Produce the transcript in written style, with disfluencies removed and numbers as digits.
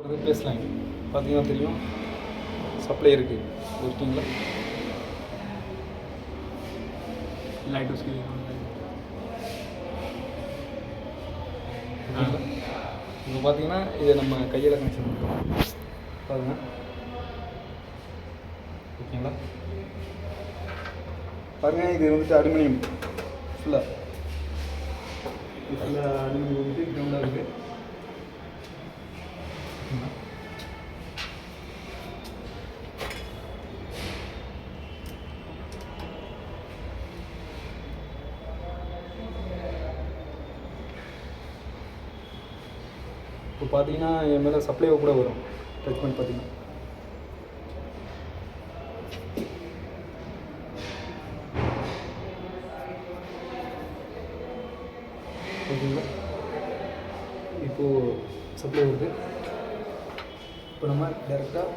அது பேசலாம். பார்த்தீங்கன்னா தெரியும், சப்ளை இருக்குது. ஓகேங்களா? लाइट उसकी ஓகேங்களா? இப்போ பார்த்தீங்கன்னா இதை நம்ம கையில் கனெக்ஷன் பண்ணுறோம். பாருங்கள். ஓகேங்களா? பாருங்கள், இது வந்துட்டு அலுமினியம் ஃபுல்லாக அலுமினியம் வந்துட்டு கிரவுண்டாக இருக்குது. இப்போ பார்த்தீங்கன்னா என் மேலே சப்ளைவோ கூட வரும். டச் பண்ணி பார்த்தீங்கன்னா ஓகேங்களா? இப்போது சப்ளை வருது. இப்போ நம்ம டேரெக்டாக